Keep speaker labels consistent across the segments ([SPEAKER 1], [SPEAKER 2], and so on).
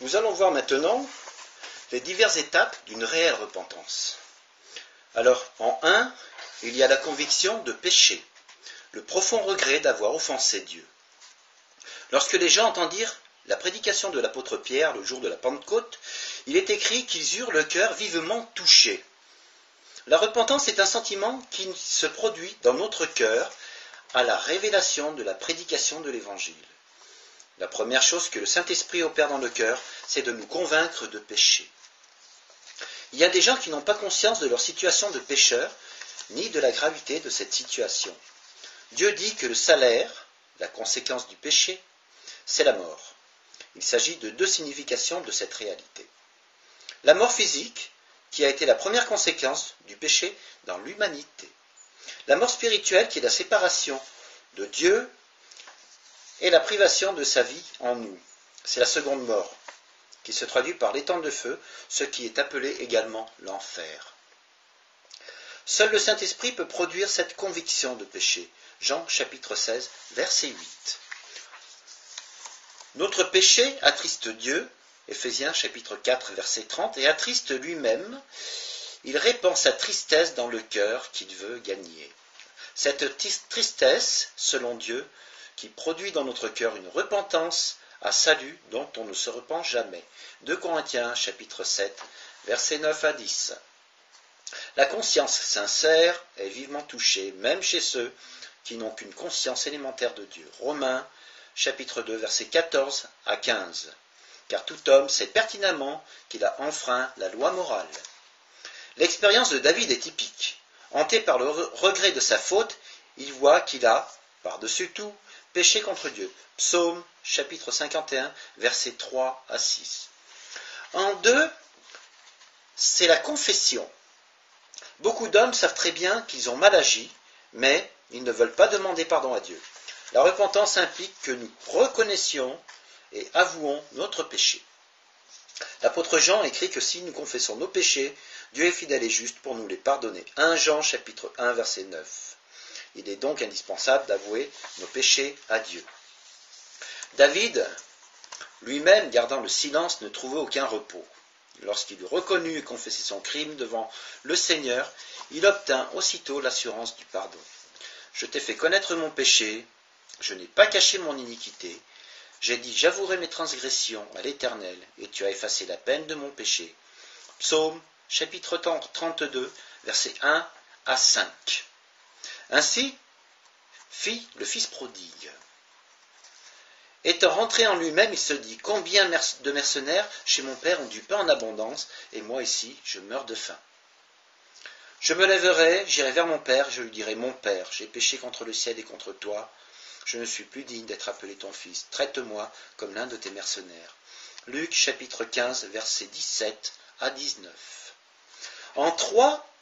[SPEAKER 1] Nous allons voir maintenant les diverses étapes d'une réelle repentance. Alors, en 1, il y a la conviction de péché, le profond regret d'avoir offensé Dieu. Lorsque les gens entendirent la prédication de l'apôtre Pierre le jour de la Pentecôte, il est écrit qu'ils eurent le cœur vivement touché. La repentance est un sentiment qui se produit dans notre cœur à la révélation de la prédication de l'Évangile. La première chose que le Saint-Esprit opère dans le cœur, c'est de nous convaincre de péché. Il y a des gens qui n'ont pas conscience de leur situation de pécheur, ni de la gravité de cette situation. Dieu dit que le salaire, la conséquence du péché, c'est la mort. Il s'agit de deux significations de cette réalité. La mort physique, qui a été la première conséquence du péché dans l'humanité. La mort spirituelle, qui est la séparation de Dieu et la privation de sa vie en nous. C'est la seconde mort, qui se traduit par l'étang de feu, ce qui est appelé également l'enfer. Seul le Saint-Esprit peut produire cette conviction de péché. Jean chapitre 16, verset 8. Notre péché attriste Dieu, Éphésiens chapitre 4, verset 30, et attriste lui-même. Il répand sa tristesse dans le cœur qu'il veut gagner. Cette tristesse, selon Dieu, qui produit dans notre cœur une repentance à salut dont on ne se repent jamais. 2 Corinthiens chapitre 7, versets 9 à 10. La conscience sincère est vivement touchée, même chez ceux qui n'ont qu'une conscience élémentaire de Dieu. Romains chapitre 2, versets 14 à 15. Car tout homme sait pertinemment qu'il a enfreint la loi morale. L'expérience de David est typique. Hanté par le regret de sa faute, il voit qu'il a, par-dessus tout, péché contre Dieu. Psaume chapitre 51, versets 3 à 6. En 2, c'est la confession. Beaucoup d'hommes savent très bien qu'ils ont mal agi, mais ils ne veulent pas demander pardon à Dieu. La repentance implique que nous reconnaissions et avouons notre péché. L'apôtre Jean écrit que si nous confessons nos péchés, Dieu est fidèle et juste pour nous les pardonner. 1 Jean chapitre 1 verset 9. Il est donc indispensable d'avouer nos péchés à Dieu. David, lui-même gardant le silence, ne trouvait aucun repos. Lorsqu'il eut reconnu et confessé son crime devant le Seigneur, il obtint aussitôt l'assurance du pardon. Je t'ai fait connaître mon péché, je n'ai pas caché mon iniquité. J'ai dit, j'avouerai mes transgressions à l'Éternel, et tu as effacé la peine de mon péché. Psaume, chapitre 32, versets 1 à 5. Ainsi fit le fils prodigue. Étant rentré en lui-même, il se dit, combien de mercenaires chez mon père ont du pain en abondance, et moi ici, je meurs de faim. Je me lèverai, j'irai vers mon père, je lui dirai, mon père, j'ai péché contre le ciel et contre toi. Je ne suis plus digne d'être appelé ton fils. Traite-moi comme l'un de tes mercenaires. Luc chapitre 15, versets 17 à 19. En 3,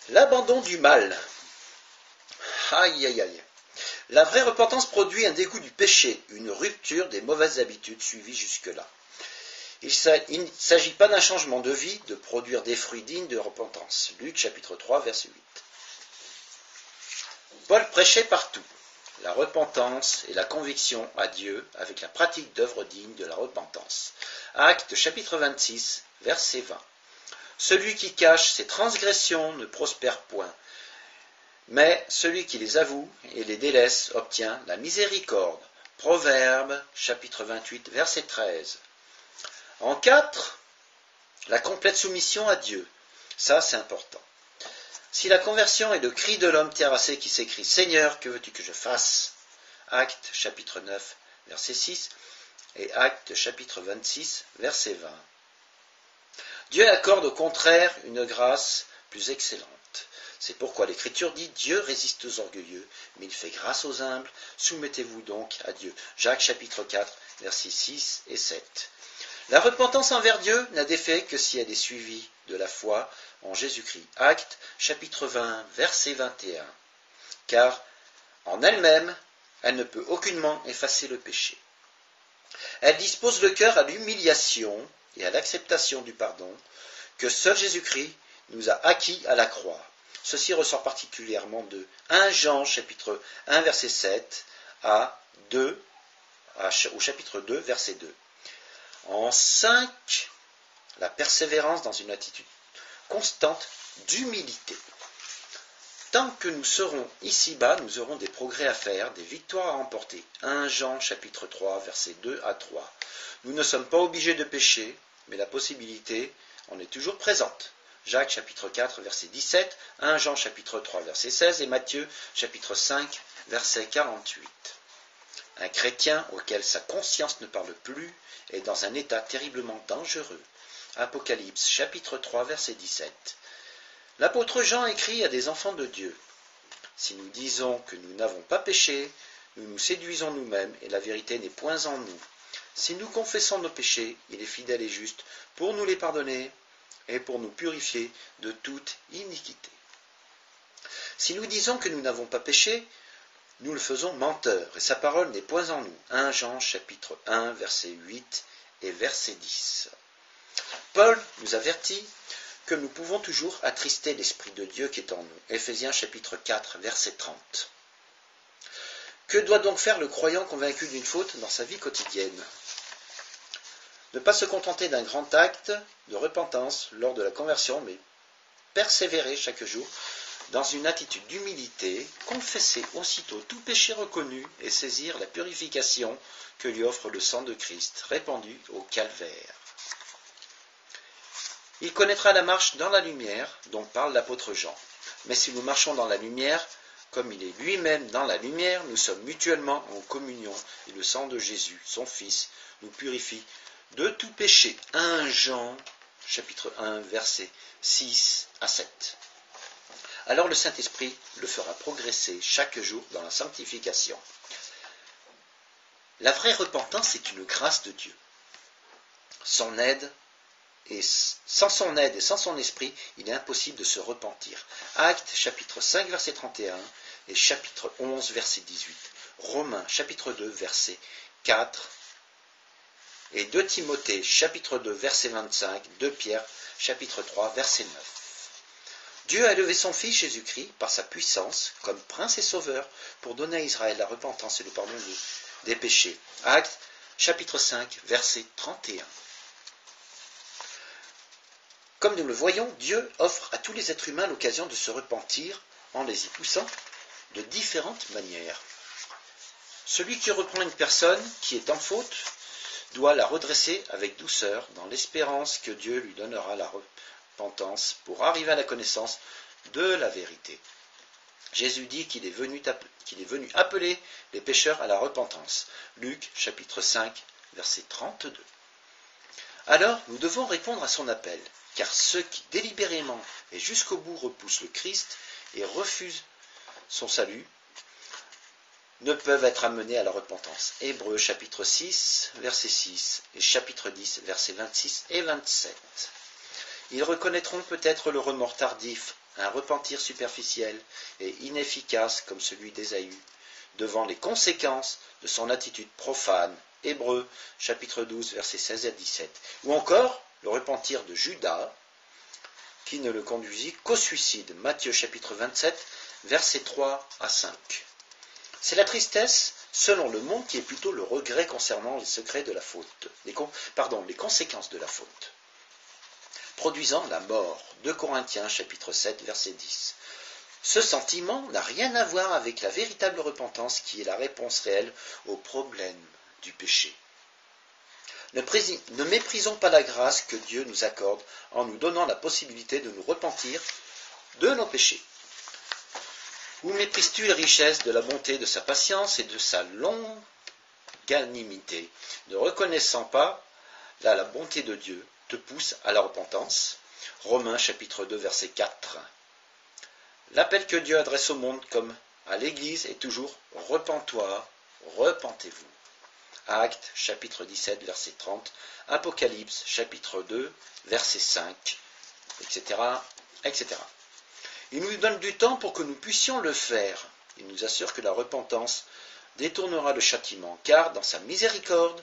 [SPEAKER 1] l'abandon du mal. Aïe, aïe, aïe. La vraie repentance produit un dégoût du péché, une rupture des mauvaises habitudes suivies jusque-là. Il ne s'agit pas d'un changement de vie, de produire des fruits dignes de repentance. Luc chapitre 3, verset 8. Paul prêchait partout la repentance et la conviction à Dieu avec la pratique d'œuvres dignes de la repentance. Actes chapitre 26, verset 20. Celui qui cache ses transgressions ne prospère point, mais celui qui les avoue et les délaisse obtient la miséricorde. Proverbes chapitre 28, verset 13. En 4, la complète soumission à Dieu. Ça, c'est important. Si la conversion est le cri de l'homme terrassé qui s'écrie « Seigneur, que veux-tu que je fasse ?» Actes chapitre 9, verset 6 et Actes chapitre 26, verset 20. Dieu accorde au contraire une grâce plus excellente. C'est pourquoi l'Écriture dit « Dieu résiste aux orgueilleux, mais il fait grâce aux humbles. Soumettez-vous donc à Dieu. » Jacques chapitre 4, versets 6 et 7. La repentance envers Dieu n'a d'effet que si elle est suivie de la foi en Jésus-Christ. Actes chapitre 20, verset 21. Car en elle-même, elle ne peut aucunement effacer le péché. Elle dispose le cœur à l'humiliation et à l'acceptation du pardon que seul Jésus-Christ nous a acquis à la croix. Ceci ressort particulièrement de 1 Jean chapitre 1 verset 7 au chapitre 2 verset 2. En 5, la persévérance dans une attitude constante d'humilité. Tant que nous serons ici-bas, nous aurons des progrès à faire, des victoires à remporter. 1 Jean chapitre 3, versets 2 à 3. Nous ne sommes pas obligés de pécher, mais la possibilité en est toujours présente. Jacques chapitre 4, verset 17, 1 Jean chapitre 3, verset 16 et Matthieu chapitre 5, verset 48. Un chrétien auquel sa conscience ne parle plus est dans un état terriblement dangereux. Apocalypse chapitre 3, verset 17. L'apôtre Jean écrit à des enfants de Dieu. Si nous disons que nous n'avons pas péché, nous nous séduisons nous-mêmes et la vérité n'est point en nous. Si nous confessons nos péchés, il est fidèle et juste pour nous les pardonner et pour nous purifier de toute iniquité. Si nous disons que nous n'avons pas péché, nous le faisons menteur et sa parole n'est point en nous. 1 Jean chapitre 1, verset 8 et verset 10. Paul nous avertit que nous pouvons toujours attrister l'Esprit de Dieu qui est en nous. Éphésiens chapitre 4, verset 30. Que doit donc faire le croyant convaincu d'une faute dans sa vie quotidienne? Ne pas se contenter d'un grand acte de repentance lors de la conversion, mais persévérer chaque jour dans une attitude d'humilité, confesser aussitôt tout péché reconnu et saisir la purification que lui offre le sang de Christ, répandu au calvaire. Il connaîtra la marche dans la lumière, dont parle l'apôtre Jean. Mais si nous marchons dans la lumière, comme il est lui-même dans la lumière, nous sommes mutuellement en communion, et le sang de Jésus, son Fils, nous purifie de tout péché. 1 Jean, chapitre 1, versets 6 à 7. Alors le Saint-Esprit le fera progresser chaque jour dans la sanctification. La vraie repentance est une grâce de Dieu. Sans son aide et sans son esprit, il est impossible de se repentir. Actes chapitre 5 verset 31 et chapitre 11 verset 18. Romains chapitre 2 verset 4 et 2 Timothée chapitre 2 verset 25, 2 Pierre chapitre 3 verset 9. Dieu a élevé son Fils Jésus-Christ par sa puissance comme prince et sauveur pour donner à Israël la repentance et le pardon des péchés. Actes chapitre 5 verset 31. Comme nous le voyons, Dieu offre à tous les êtres humains l'occasion de se repentir en les y poussant de différentes manières. Celui qui reprend une personne qui est en faute doit la redresser avec douceur dans l'espérance que Dieu lui donnera la repentance pour arriver à la connaissance de la vérité. Jésus dit qu'il est venu appeler les pécheurs à la repentance. Luc chapitre 5 verset 32. Alors nous devons répondre à son appel, car ceux qui délibérément et jusqu'au bout repoussent le Christ et refusent son salut ne peuvent être amenés à la repentance. Hébreux chapitre 6 verset 6 et chapitre 10 versets 26 et 27. Ils reconnaîtront peut-être le remords tardif, un repentir superficiel et inefficace comme celui d'Ésaü, devant les conséquences de son attitude profane. Hébreux chapitre 12 versets 16 à 17. Ou encore le repentir de Judas, qui ne le conduisit qu'au suicide. Matthieu chapitre 27 versets 3 à 5. C'est la tristesse, selon le monde, qui est plutôt le regret concernant les secrets de la faute, les conséquences de la faute, produisant la mort. 2 Corinthiens chapitre 7 verset 10. Ce sentiment n'a rien à voir avec la véritable repentance qui est la réponse réelle au problème du péché. Ne méprisons pas la grâce que Dieu nous accorde en nous donnant la possibilité de nous repentir de nos péchés. Ou méprises-tu les richesses de la bonté de sa patience et de sa longanimité, ne reconnaissant pas la bonté de Dieu te pousse à la repentance. Romains chapitre 2 verset 4. L'appel que Dieu adresse au monde comme à l'Église est toujours « Repens-toi, repentez-vous ». Actes chapitre 17 verset 30, Apocalypse chapitre 2 verset 5, etc., etc. Il nous donne du temps pour que nous puissions le faire. Il nous assure que la repentance détournera le châtiment, car dans sa miséricorde,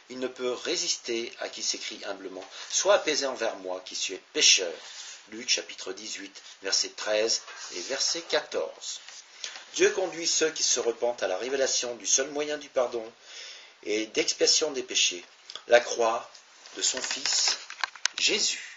[SPEAKER 1] il ne peut résister à qui s'écrie humblement « Sois apaisé envers moi qui suis pécheur ». Luc chapitre 18, verset 13 et verset 14. Dieu conduit ceux qui se repentent à la révélation du seul moyen du pardon et d'expiation des péchés, la croix de son Fils Jésus.